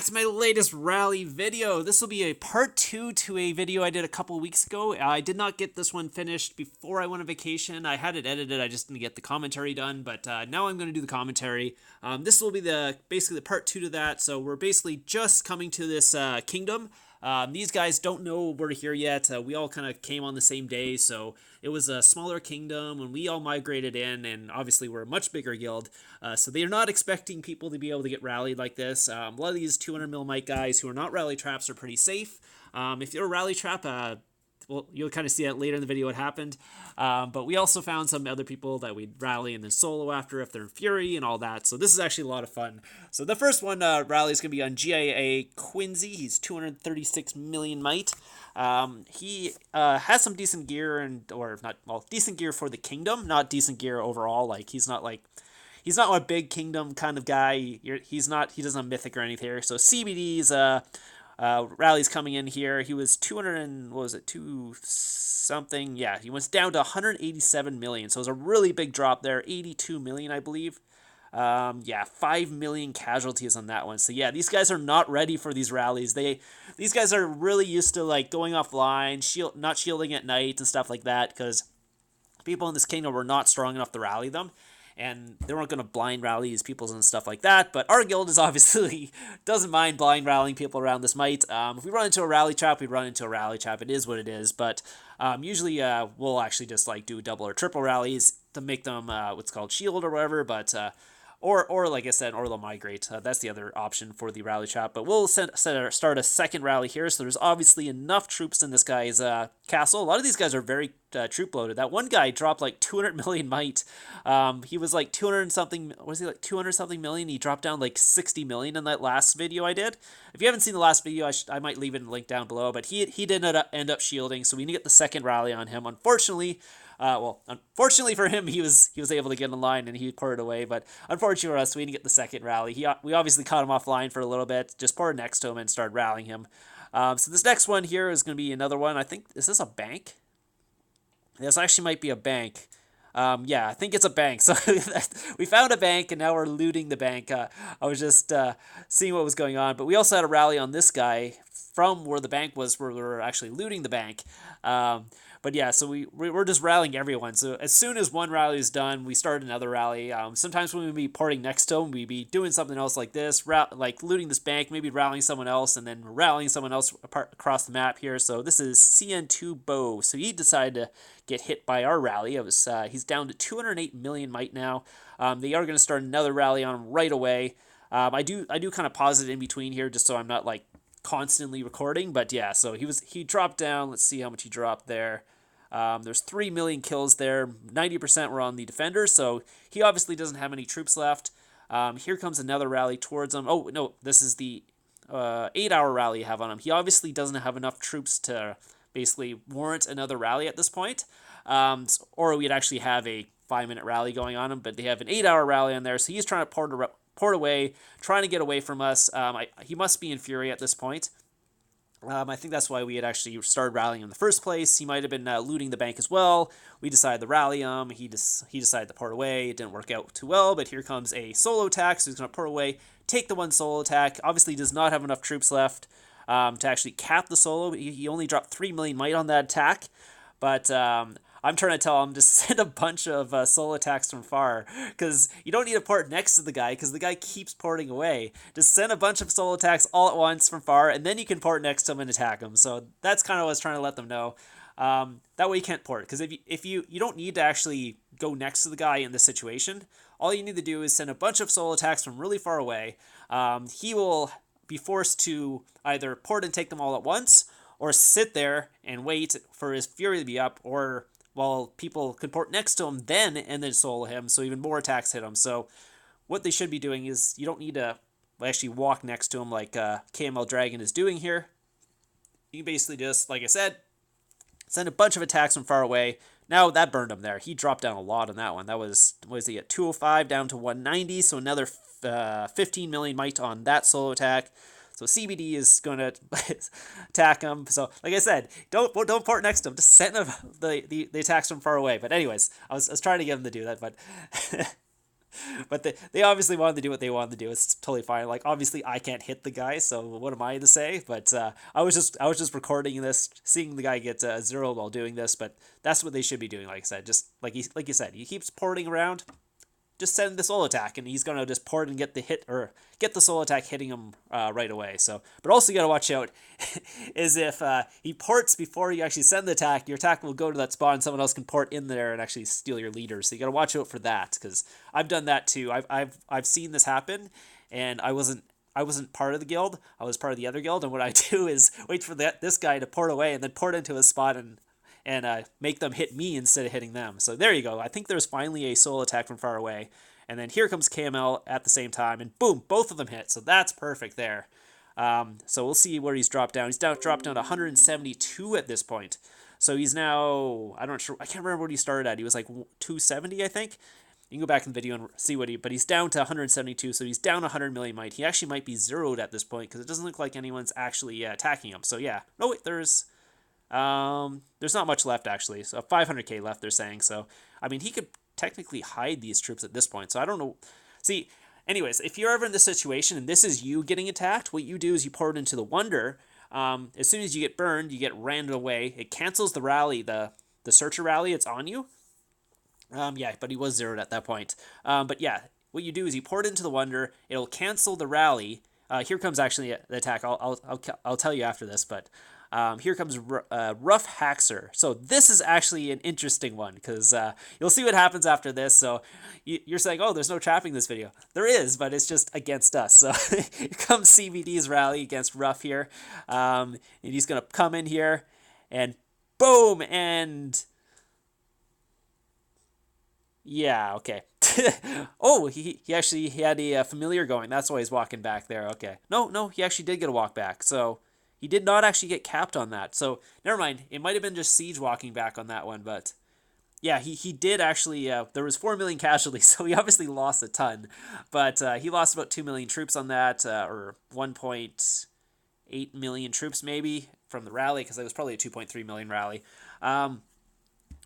back to my latest rally video. This will be a part 2 to a video I did a couple weeks ago. I did not get this one finished before I went on vacation. I had it edited, I just didn't get the commentary done, but now I'm going to do the commentary. This will be basically the part 2 to that, so we're basically just coming to this kingdom. These guys don't know we're here yet. We all kind of came on the same day, so it was a smaller kingdom when we all migrated in, and obviously we're a much bigger guild, so they're not expecting people to be able to get rallied like this. A lot of these 200 mil might guys who are not rally traps are pretty safe. If you're a rally trap, well, you'll kind of see that later in the video what happened. But we also found some other people that we'd rally and then solo after if they're in Fury and all that. So this is actually a lot of fun. So the first one rally is going to be on GIA Quincy. He's 236 million might. He has some decent gear decent gear for the kingdom, not decent gear overall. Like he's not a big kingdom kind of guy. He doesn't have mythic or anything here. So CBD's rally's coming in here. He was 200 and what was it, 2 something? Yeah, he was down to 187 million. So it was a really big drop there. 82 million, I believe. Yeah, 5 million casualties on that one. So yeah, these guys are not ready for these rallies. These guys are really used to like going offline, not shielding at night and stuff like that, because people in this kingdom were not strong enough to rally them. And they weren't going to blind rally these people and stuff like that. But our guild is obviously doesn't mind blind rallying people around this might. If we run into a rally trap, we run into a rally trap. It is what it is. But usually we'll actually just like do double or triple rallies to make them what's called shield or whatever. But or like I said, or they'll migrate. That's the other option for the rally trap. But we'll start a second rally here. So there's obviously enough troops in this guy's castle. A lot of these guys are very troop loaded. That one guy dropped like 200 million might. He was like 200 something. Was he like 200 something million? He dropped down like 60 million in that last video I did. If you haven't seen the last video, I might leave it in the link down below. But he did end up shielding, so we need to get the second rally on him. Unfortunately for him, he was able to get in line and he poured away. But unfortunately for us, we didn't get the second rally. We obviously caught him offline for a little bit, just poured next to him and started rallying him. So this next one here is going to be another one. I think, is this a bank? This actually might be a bank. Yeah, I think it's a bank. So we found a bank and now we're looting the bank. I was just seeing what was going on. But we also had a rally on this guy from where the bank was, where we were actually looting the bank. But yeah, so we're just rallying everyone. So as soon as one rally is done, we start another rally. Sometimes when we'd be porting next to them, we'd be doing something else like this, like looting this bank, maybe rallying someone else, and then rallying someone else across the map here. So this is CN2 Bo. So he decided to get hit by our rally. He's down to 208 million might now. They are going to start another rally on him right away. I do kind of pause it in between here just so I'm not like constantly recording. But yeah, so he dropped down. Let's see how much he dropped there. There's 3 million kills there. 90% were on the defenders, so he obviously doesn't have any troops left. Here comes another rally towards him. Oh, no, this is the 8-hour rally you have on him. He obviously doesn't have enough troops to basically warrant another rally at this point. Or we'd actually have a 5-minute rally going on him, but they have an 8-hour rally on there, so he's trying to port away, trying to get away from us. He must be in Fury at this point. I think that's why we had actually started rallying in the first place. He might have been looting the bank as well. We decided to rally him. He decided to port away. It didn't work out too well, but here comes a solo attack. So he's going to port away, take the one solo attack. Obviously, he does not have enough troops left to actually cap the solo. He only dropped 3 million might on that attack, but I'm trying to tell him to send a bunch of solo attacks from far, because you don't need to port next to the guy, because the guy keeps porting away. Just send a bunch of solo attacks all at once from far, and then you can port next to him and attack him. So that's kind of what I was trying to let them know. That way you can't port, because if you don't need to actually go next to the guy in this situation. All you need to do is send a bunch of solo attacks from really far away. He will be forced to either port and take them all at once, or sit there and wait for his Fury to be up, or while people can port next to him and then solo him, so even more attacks hit him. So what they should be doing is, you don't need to actually walk next to him like KML Dragon is doing here. You can basically just, like I said, send a bunch of attacks from far away. Now that burned him there. He dropped down a lot on that one. That was he at 205 down to 190, so another 15 million might on that solo attack. So CBD is going to attack him. So, like I said, don't port next to him. Just send him the attacks from far away. But anyways, I was trying to get him to do that, but But they obviously wanted to do what they wanted to do. It's totally fine. Like obviously I can't hit the guy, so what am I to say? But I was just recording this, seeing the guy get zero while doing this. But that's what they should be doing. Like I said, just like you said, he keeps porting around. Just send the soul attack, and he's gonna just port and get the hit or get the soul attack hitting him right away. So, but also you gotta watch out is if he ports before you actually send the attack, your attack will go to that spot, and someone else can port in there and actually steal your leaders. So you gotta watch out for that because I've done that too. I've seen this happen, and I wasn't part of the guild. I was part of the other guild, and what I do is wait for this guy to port away and then port into a spot and make them hit me instead of hitting them. So there you go. I think there's finally a soul attack from far away. And then here comes KML at the same time, and boom, both of them hit. So that's perfect there. So we'll see where he's dropped down. He's dropped down to 172 at this point. So he's now, I can't remember what he started at. He was like 270, I think. You can go back in the video and see but he's down to 172, so he's down 100 million might. He actually might be zeroed at this point because it doesn't look like anyone's actually attacking him. So yeah, no, wait, there's not much left actually. So 500k left, they're saying. So I mean, he could technically hide these troops at this point. So I don't know. See, anyways, if you're ever in this situation and this is you getting attacked, what you do is you pour it into the Wonder. As soon as you get burned, you get randed away. It cancels the rally, the searcher rally. It's on you. Yeah, but he was zeroed at that point. But yeah, what you do is you pour it into the Wonder. It'll cancel the rally. Here comes actually the attack. I'll tell you after this, but. Here comes Rough Haxer. So this is actually an interesting one because you'll see what happens after this. So you're saying, oh, there's no trapping this video. There is, but it's just against us. So here comes CBD's rally against Rough here. And he's going to come in here and boom. And yeah, okay. Oh, he actually had a familiar going. That's why he's walking back there. Okay. No, he actually did get a walk back. So he did not actually get capped on that. So, never mind. It might have been just Siege walking back on that one. But, yeah, he did actually... there was 4 million casualties, so he obviously lost a ton. But he lost about 2 million troops on that, or 1.8 million troops maybe from the rally, because it was probably a 2.3 million rally. Or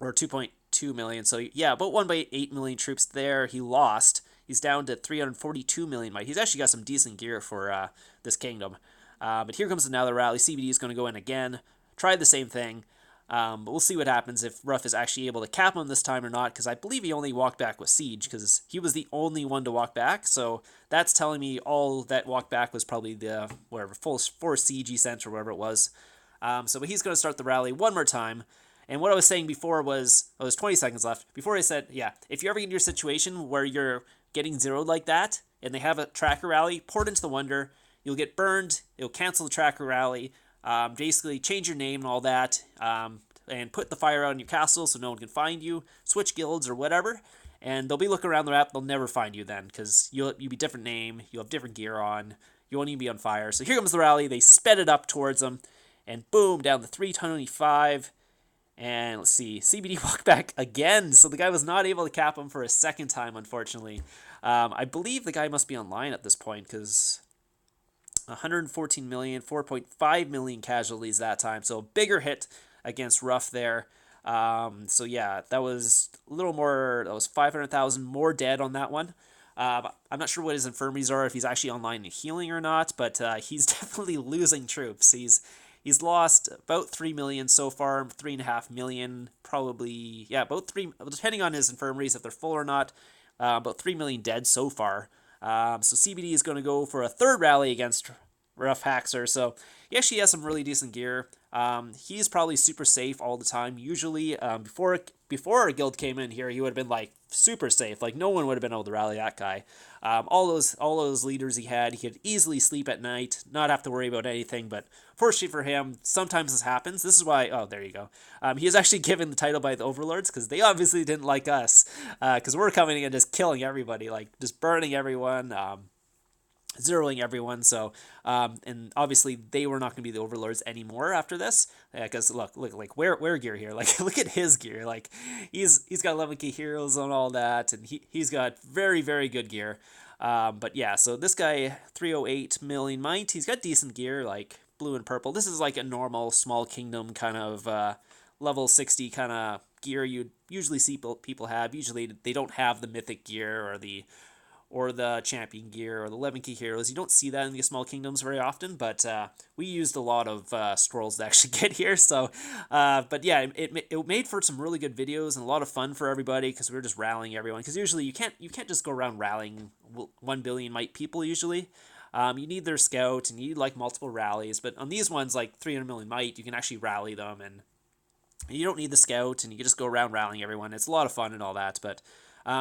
2.2 million. So, yeah, about 1.8 million troops there he lost. He's down to 342 million might. He's actually got some decent gear for this kingdom. But here comes another rally. CBD is going to go in again. Try the same thing. But we'll see what happens if Ruff is actually able to cap him this time or not, because I believe he only walked back with Siege, because he was the only one to walk back. So that's telling me all that walked back was probably the, full Siege he sent or whatever it was. But he's going to start the rally one more time. And what I was saying before was, there's 20 seconds left. Before I said, yeah, if you're ever in your situation where you're getting zeroed like that, and they have a tracker rally, pour it into the Wonder. You'll get burned. It'll cancel the tracker rally. Basically, change your name and all that. And put the fire out in your castle so no one can find you. Switch guilds or whatever. And they'll be looking around the map. They'll never find you then because you'll be different name. You'll have different gear on. You won't even be on fire. So here comes the rally. They sped it up towards them. And boom, down to 325. And let's see. CBD walked back again. So the guy was not able to cap him for a second time, unfortunately. I believe the guy must be online at this point because... 114 million, 4.5 million casualties that time. So bigger hit against Ruff there. So yeah, that was a little more, that was 500,000 more dead on that one. I'm not sure what his infirmaries are, if he's actually online and healing or not, but he's definitely losing troops. He's lost about 3 million so far, 3.5 million probably, yeah, about 3, depending on his infirmaries, if they're full or not, about 3 million dead so far. So CBD is going to go for a third rally against Rough Haxer. So he actually has some really decent gear. He's probably super safe all the time. Usually, before our guild came in here, he would have been like super safe. Like no one would have been able to rally that guy. All those leaders he could easily sleep at night, not have to worry about anything. But fortunately for him, sometimes this happens. This is why. Oh, there you go. He is actually given the title by the overlords because they obviously didn't like us. Because we're coming in and just killing everybody, like just burning everyone. Zeroing everyone, so and obviously they were not going to be the overlords anymore after this, because look like wear gear here, like look at his gear, like he's got 11k heroes and all that, and he's got very good gear, but yeah, so this guy 308 million might, he's got decent gear like blue and purple. This is like a normal small kingdom kind of level 60 kind of gear you'd usually see people have. Usually they don't have the mythic gear or the champion gear or the 11 key heroes. You don't see that in the small kingdoms very often, but we used a lot of scrolls to actually get here. So, but yeah, it made for some really good videos and a lot of fun for everybody because we were just rallying everyone. Because usually you can't just go around rallying 1 billion might people usually. You need their scout and you need like multiple rallies, but on these ones like 300 million might, you can actually rally them and you don't need the scout and you can just go around rallying everyone. It's a lot of fun and all that, but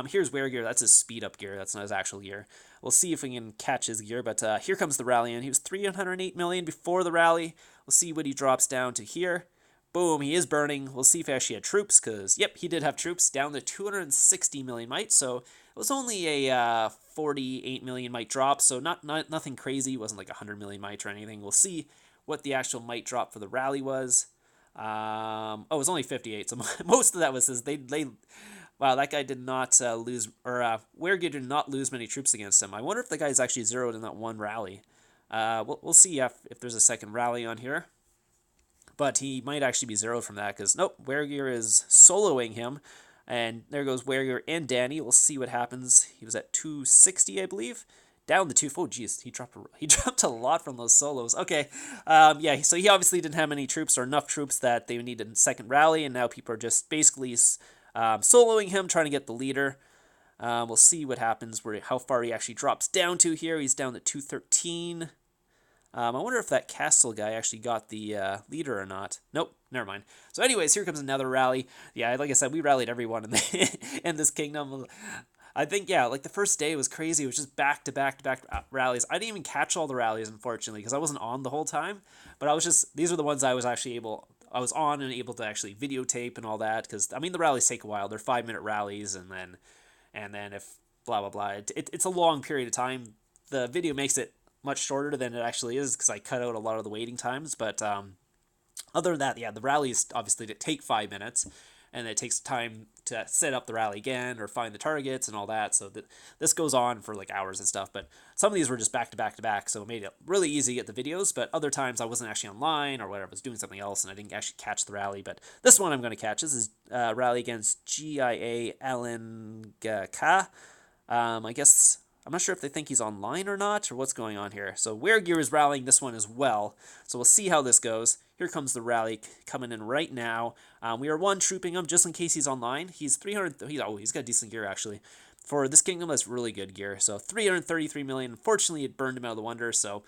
here's Wear gear. That's his speed up gear. That's not his actual gear. We'll see if we can catch his gear, but here comes the rally, and he was 308 million before the rally. We'll see what he drops down to here. Boom, he is burning. We'll see if he actually had troops, because, yep, he did have troops, down to 260 million might, so it was only a 48 million might drop, so nothing crazy. It wasn't like 100 million might or anything. We'll see what the actual might drop for the rally was. Oh, it was only 58, so most of that was his. Wow, that guy did not lose, or Weregear did not lose many troops against him. I wonder if the guy's actually zeroed in that one rally. We'll see if there's a second rally on here. But he might actually be zeroed from that, because, nope, Weregear is soloing him. And there goes Weregear and Danny. We'll see what happens. He was at 260, I believe. Down to 2. Oh, geez, he dropped a lot from those solos. Okay, yeah, so he obviously didn't have any troops or enough troops that they needed a second rally, and now people are just basically soloing him, trying to get the leader. We'll see what happens, how far he actually drops down to here. He's down to 213. I wonder if that castle guy actually got the leader or not. Nope, never mind. So anyways, here comes another rally. Yeah, like I said, we rallied everyone in this kingdom. I think, yeah, like the first day was crazy. It was just back-to-back rallies. I didn't even catch all the rallies, unfortunately, because I wasn't on the whole time. But these are the ones I was on and able to actually videotape and all that. Because, I mean, the rallies take a while. They're 5-minute rallies, and then if blah, blah, blah. It's a long period of time. The video makes it much shorter than it actually is because I cut out a lot of the waiting times. But other than that, yeah, the rallies obviously take 5 minutes. And it takes time to set up the rally again or find the targets and all that. So this goes on for like hours and stuff. But some of these were just back to back to back, so it made it really easy to get the videos. But other times I wasn't actually online or whatever, I was doing something else and I didn't actually catch the rally. But this one I'm going to catch. This is rally against GIA Alan Ka. I guess I'm not sure if they think he's online or not, or what's going on here. So Weregear is rallying this one as well. So we'll see how this goes. Here comes the rally coming in right now. We are one-trooping him just in case he's online. He's 300. He's got decent gear, actually. For this kingdom, that's really good gear. So 333 million. Unfortunately, it burned him out of the wonder, so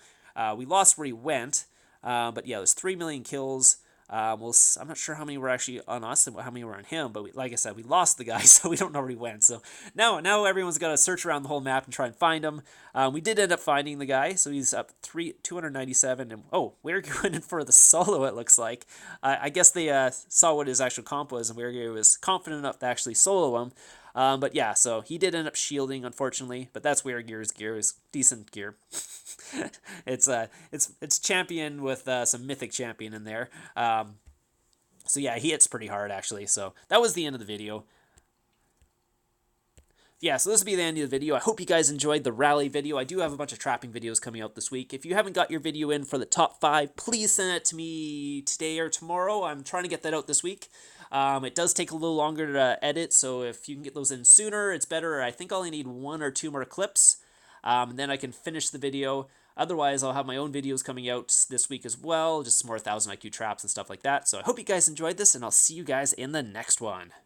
we lost where he went. But yeah, there's 3 million kills. I'm not sure how many were actually on us and how many were on him, but like I said, we lost the guy, so we don't know where he went. So now everyone's got to search around the whole map and try and find him. We did end up finding the guy, so he's up 297. And Weregear went in for the solo, it looks like. I guess they saw what his actual comp was, and Weregear was confident enough to actually solo him. But yeah, so he did end up shielding, unfortunately, but that's Weregear's gear, is decent gear. It's champion with some mythic champion in there. So yeah, he hits pretty hard, actually. So that was the end of the video. Yeah, so this will be the end of the video. I hope you guys enjoyed the rally video. I do have a bunch of trapping videos coming out this week. If you haven't got your video in for the top 5, please send it to me today or tomorrow. I'm trying to get that out this week. It does take a little longer to edit, so if you can get those in sooner, it's better. I think I only need 1 or 2 more clips, and then I can finish the video. Otherwise, I'll have my own videos coming out this week as well, just some more 1000 IQ traps and stuff like that. So I hope you guys enjoyed this, and I'll see you guys in the next one.